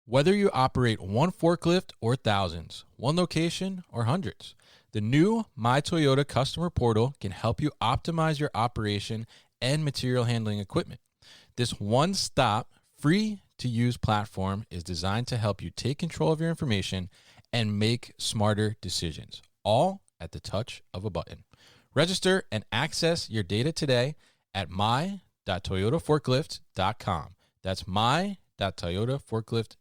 Whether you operate one forklift or thousands, one location or hundreds, the new My Toyota customer portal can help you optimize your operation and material handling equipment. This one-stop, free-to-use platform is designed to help you take control of your information and make smarter decisions, all at the touch of a button. Register and access your data today at my.toyotaforklift.com. That's my.toyotaforklift.com.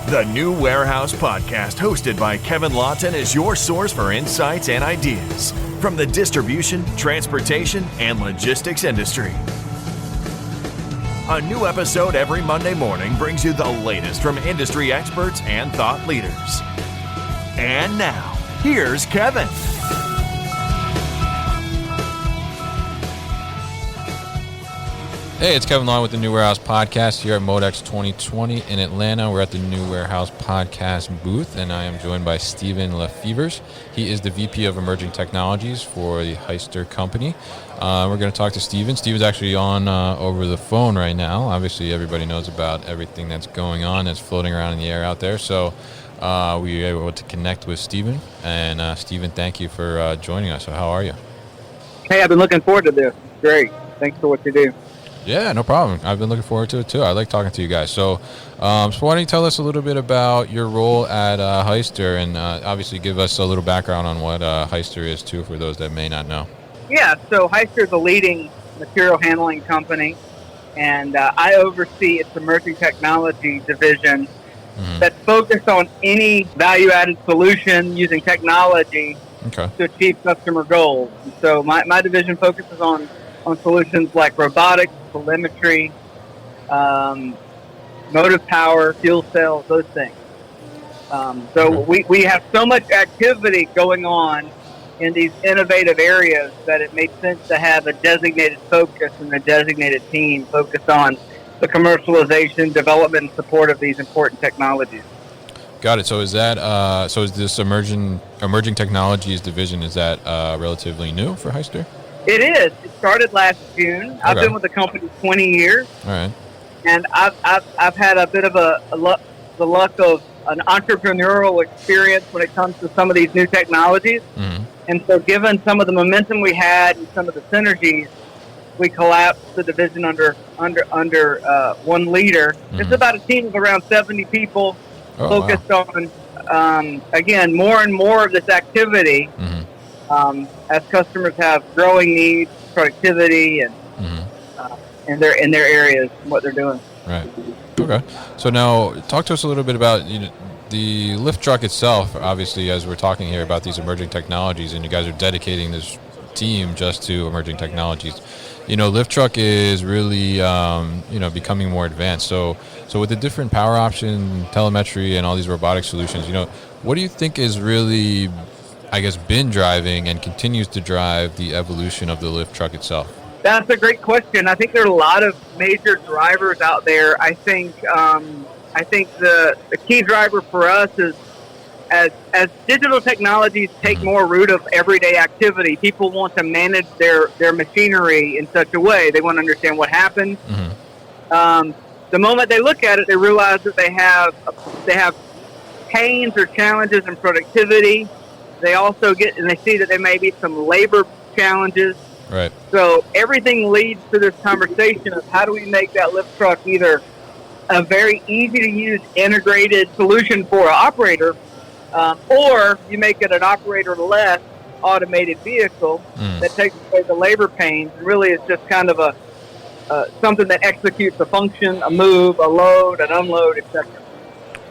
The New Warehouse Podcast, hosted by Kevin Lawton, is your source for insights and ideas from the distribution, transportation, and logistics industry. A new episode every Monday morning brings you the latest from industry experts and thought leaders. And now, here's Kevin. Hey, it's Kevin Lawton with the New Warehouse Podcast here at MODEX 2020 in Atlanta. We're at the New Warehouse Podcast booth, and I am joined by Steven LaFevers. He is the VP of Emerging Technologies for the Hyster company. We're going to talk to Steven. Steven's actually on over the phone right now. Obviously, everybody knows about everything that's going on, that's floating around in the air out there. So we were able to connect with Steven. And Steven, thank you for joining us. So how are you? Hey, I've been looking forward to this. Great. Thanks for what you do. Yeah, no problem. I've been looking forward to it, too. I like talking to you guys. So why don't you tell us a little bit about your role at Hyster and obviously give us a little background on what Hyster is, too, for those that may not know. Yeah, so Hyster is a leading material handling company, and I oversee its emerging technology division that's focused on any value-added solution using technology to achieve customer goals. And so my division focuses on solutions like robotics, telemetry, motive power, fuel cells, those things. So we have so much activity going on in these innovative areas that it made sense to have a designated focus and a designated team focused on the commercialization, development, and support of these important technologies. Got it. So is that is this emerging technologies division, is that relatively new for Hyster? It is. It started last June. Okay. I've been with the company 20 years. All right. And I've had a bit of the luck of an entrepreneurial experience when it comes to some of these new technologies. Mm-hmm. And so given some of the momentum we had and some of the synergies, we collapsed the division under one leader. Mm-hmm. It's about a team of around 70 people focused on, again, more and more of this activity. Mm-hmm. As customers have growing needs, productivity, and in their areas, and what they're doing. Right. Okay. So now, talk to us a little bit about the lift truck itself. Obviously, as we're talking here about these emerging technologies, and you guys are dedicating this team just to emerging technologies. Lift truck is really becoming more advanced. So with the different power option, telemetry, and all these robotic solutions, what do you think is really, I guess, been driving and continues to drive the evolution of the lift truck itself? That's a great question. I think there are a lot of major drivers out there. I think the key driver for us is as digital technologies take more root of everyday activity, people want to manage their machinery in such a way. They want to understand what happened. Mm-hmm. The moment they look at it, they realize that they have pains or challenges in productivity. They also they see that there may be some labor challenges. Right. So everything leads to this conversation of how do we make that lift truck either a very easy to use integrated solution for an operator, or you make it an operator-less automated vehicle that takes away the labor pains. And really, it's just kind of something that executes a function, a move, a load, an unload, etc.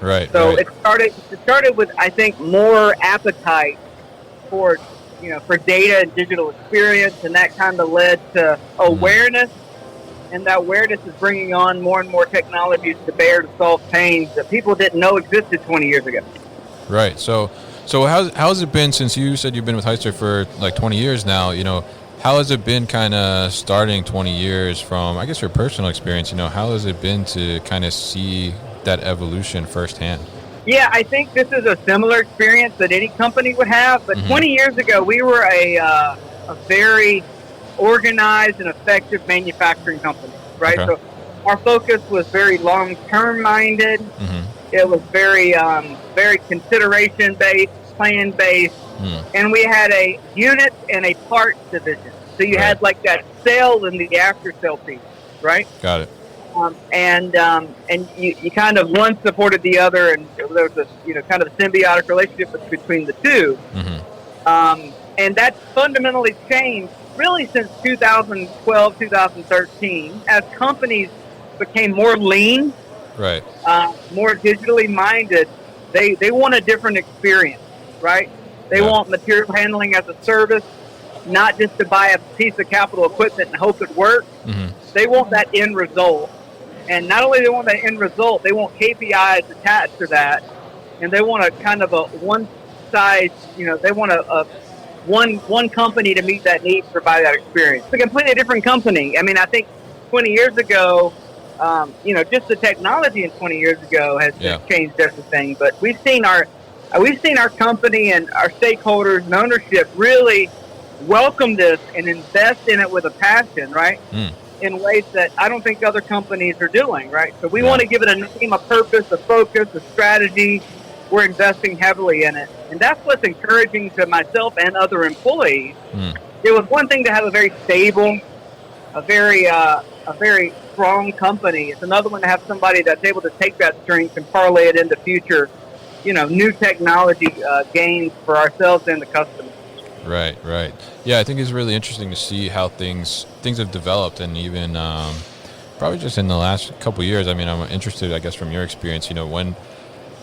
Right. So right. It started with, I think, more appetite for data and digital experience, and that kind of led to awareness, and that awareness is bringing on more and more technologies to bear to solve pains that people didn't know existed 20 years ago. Right. So how's it been since you said you've been with Hyster for like 20 years now? How has it been kind of starting 20 years from, I guess, your personal experience? How has it been to kind of see that evolution firsthand? Yeah, I think this is a similar experience that any company would have. But 20 years ago, we were a very organized and effective manufacturing company, right? Okay. So our focus was very long-term minded. Mm-hmm. It was very, very consideration-based, plan-based, and we had a unit and a parts division. So you had like that sales and the after-sale piece, right? Got it. And you kind of one supported the other, and there was a kind of a symbiotic relationship between the two. Mm-hmm. And that's fundamentally changed really since 2012, 2013, as companies became more lean, Right. more digitally minded. They want a different experience, right? They want material handling as a service, not just to buy a piece of capital equipment and hope it works. Mm-hmm. They want that end result. And not only do they want that end result, they want KPIs attached to that. And they want a kind of a one size, they want a one company to meet that need, provide that experience. It's a completely different company. I mean, I think 20 years ago, just the technology in 20 years ago has changed everything. But we've seen our company and our stakeholders and ownership really welcome this and invest in it with a passion, right? In ways that I don't think other companies are doing, right? So we want to give it a name, a purpose, a focus, a strategy. We're investing heavily in it. And that's what's encouraging to myself and other employees. It was one thing to have a very stable, a very strong company. It's another one to have somebody that's able to take that strength and parlay it into future, new technology gains for ourselves and the customer. Right. Yeah, I think it's really interesting to see how things have developed, and even probably just in the last couple of years. I mean, I'm interested, I guess, from your experience, when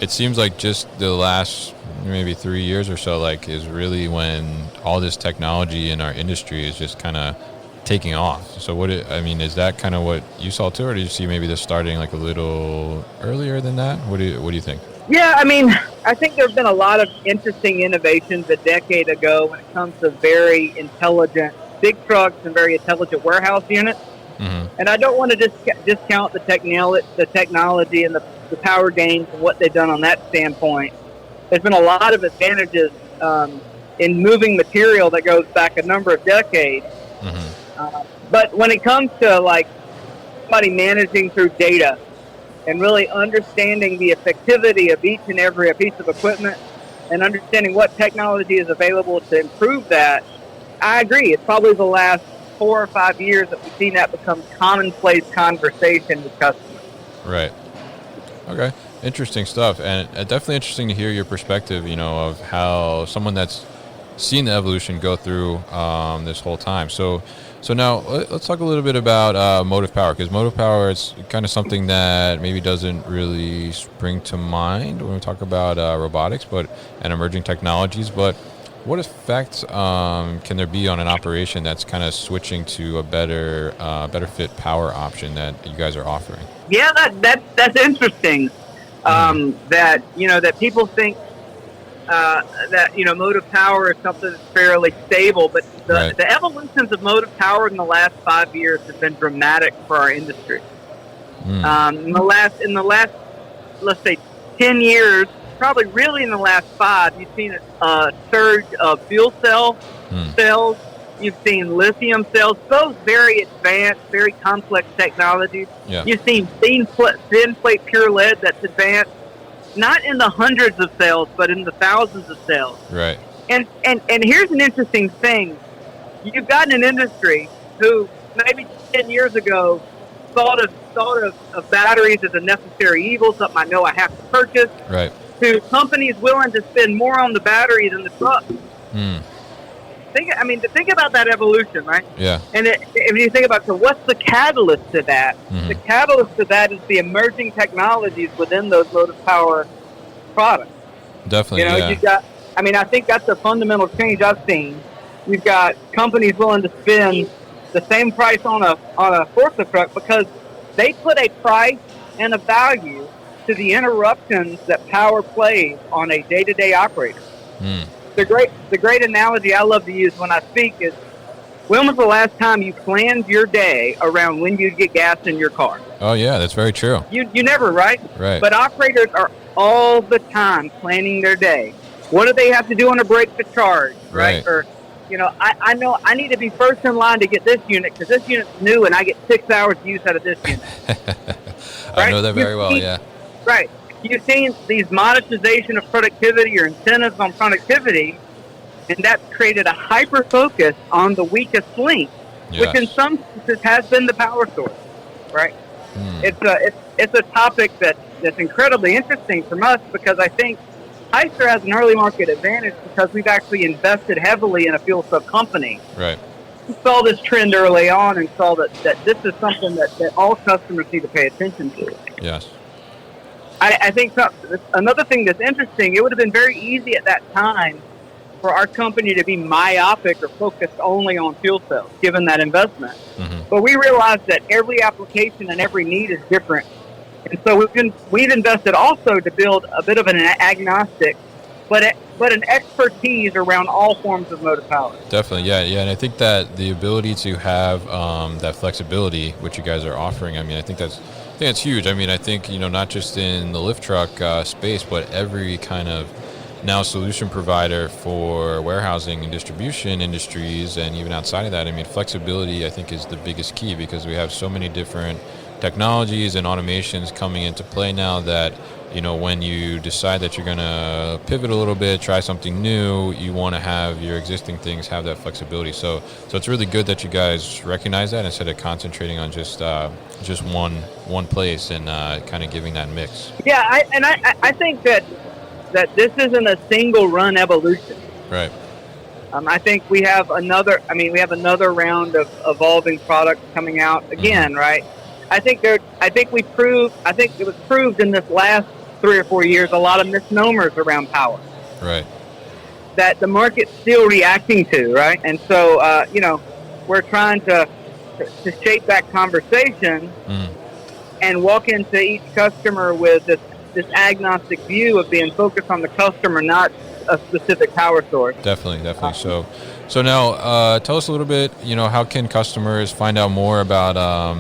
it seems like just the last maybe 3 years or so, like, is really when all this technology in our industry is just kind of taking off. So is that kind of what you saw too, or did you see maybe this starting like a little earlier than that? What do you think? Yeah, I mean, I think there have been a lot of interesting innovations a decade ago when it comes to very intelligent big trucks and very intelligent warehouse units. Mm-hmm. And I don't want to discount the technology and the power gains and what they've done on that standpoint. There's been a lot of advantages in moving material that goes back a number of decades. Mm-hmm. But when it comes to like somebody managing through data and really understanding the effectivity of each and every piece of equipment and understanding what technology is available to improve that, I agree. It's probably the last 4 or 5 years that we've seen that become commonplace conversation with customers. Right. Okay. Interesting stuff. And definitely interesting to hear your perspective, of how someone that's seen the evolution go through this whole time. So now let's talk a little bit about motive power, because motive power is kind of something that maybe doesn't really spring to mind when we talk about robotics and emerging technologies. But what effect can there be on an operation that's kind of switching to a better fit power option that you guys are offering? Yeah, that's interesting. That people think that motive power is something that's fairly stable, but the evolutions of motive power in the last 5 years have been dramatic for our industry. In the last, let's say, 10 years, probably really in the last 5, you've seen a surge of fuel cell cells. You've seen lithium cells, those very advanced, very complex technologies. Yeah. You've seen thin plate pure lead that's advanced, not in the hundreds of cells, but in the thousands of cells. Right. And here's an interesting thing. You've got an industry who maybe 10 years ago thought of batteries as a necessary evil, something I know I have to purchase. Right. To companies willing to spend more on the battery than the truck. Think about that evolution, right? Yeah. And if you think about, so what's the catalyst to that? Mm-hmm. The catalyst to that is the emerging technologies within those motive power products. Definitely. You've got. I think that's a fundamental change I've seen. You've got companies willing to spend the same price on a forklift truck because they put a price and a value to the interruptions that power plays on a day-to-day operator. The great analogy I love to use when I speak is, when was the last time you planned your day around when you get gas in your car? Oh yeah, that's very true. You never, right? Right. But operators are all the time planning their day. What do they have to do on a break to charge, right? Or I know I need to be first in line to get this unit because this unit's new and I get 6 hours use out of this unit. I know that very well, yeah. Right. You've seen these monetization of productivity or incentives on productivity, and that's created a hyper-focus on the weakest link, which in some cases has been the power source, right? It's a topic that's incredibly interesting from us because I think Hyster has an early market advantage because we've actually invested heavily in a fuel cell company. Right. We saw this trend early on and saw that this is something that all customers need to pay attention to. Yes. I think another thing that's interesting, it would have been very easy at that time for our company to be myopic or focused only on fuel cells, given that investment. But we realized that every application and every need is different. And so we've invested also to build a bit of an agnostic, but an expertise around all forms of motive power. Definitely, yeah. And I think that the ability to have that flexibility, which you guys are offering, I think that's huge. I think, not just in the lift truck space, but every kind of now solution provider for warehousing and distribution industries, and even outside of that, flexibility, I think, is the biggest key because we have so many different technologies and automations coming into play now that, when you decide that you're going to pivot a little bit, try something new, you want to have your existing things have that flexibility. So it's really good that you guys recognize that instead of concentrating on just one place and kind of giving that mix. Yeah, I think that this isn't a single run evolution. Right. I think we have another round of evolving products coming out again, right? I think it was proved in this last 3 or 4 years a lot of misnomers around power. Right. That the market's still reacting to, right? And so, we're trying to shape that conversation and walk into each customer with this agnostic view of being focused on the customer, not a specific power source. Definitely. So now, tell us a little bit. How can customers find out more about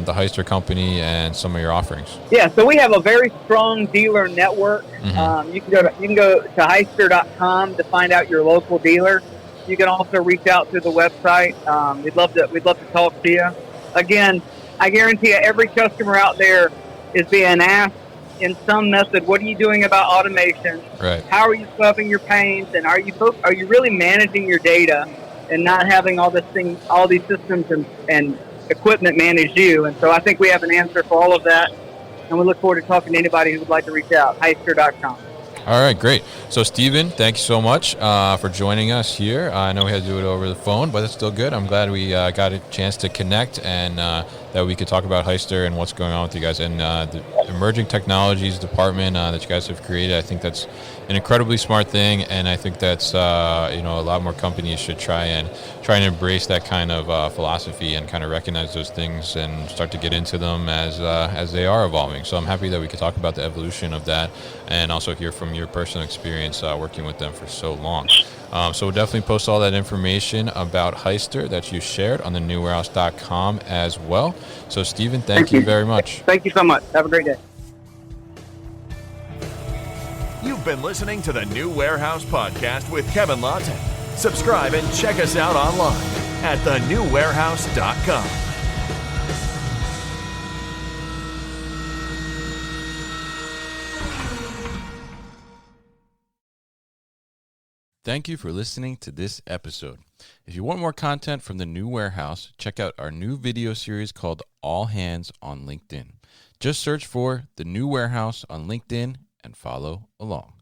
the Hyster company and some of your offerings? Yeah, so we have a very strong dealer network. You can go to Hyster.com to find out your local dealer. You can also reach out through the website. We'd love to talk to you. Again, I guarantee you, every customer out there is being asked in some method, what are you doing about automation? Right. How are you solving your pains? And are you really managing your data and not having all these systems and equipment manage you? And so I think we have an answer for all of that. And we look forward to talking to anybody who would like to reach out. Hyster.com. All right, great. So, Steven, thank you so much for joining us here. I know we had to do it over the phone, but it's still good. I'm glad we got a chance to connect and that we could talk about Hyster and what's going on with you guys. And the emerging technologies department that you guys have created, I think that's an incredibly smart thing, and I think that's a lot more companies should try and embrace that kind of philosophy and kind of recognize those things and start to get into them as they are evolving. So I'm happy that we could talk about the evolution of that and also hear from your personal experience working with them for so long. So we'll definitely post all that information about Hyster that you shared on the newwarehouse.com as well. So, Steven, thank you very much. Thank you so much. Have a great day. You've been listening to the New Warehouse Podcast with Kevin Lawton. Subscribe and check us out online at thenewwarehouse.com. Thank you for listening to this episode. If you want more content from the New Warehouse, check out our new video series called All Hands on LinkedIn. Just search for the New Warehouse on LinkedIn and follow along.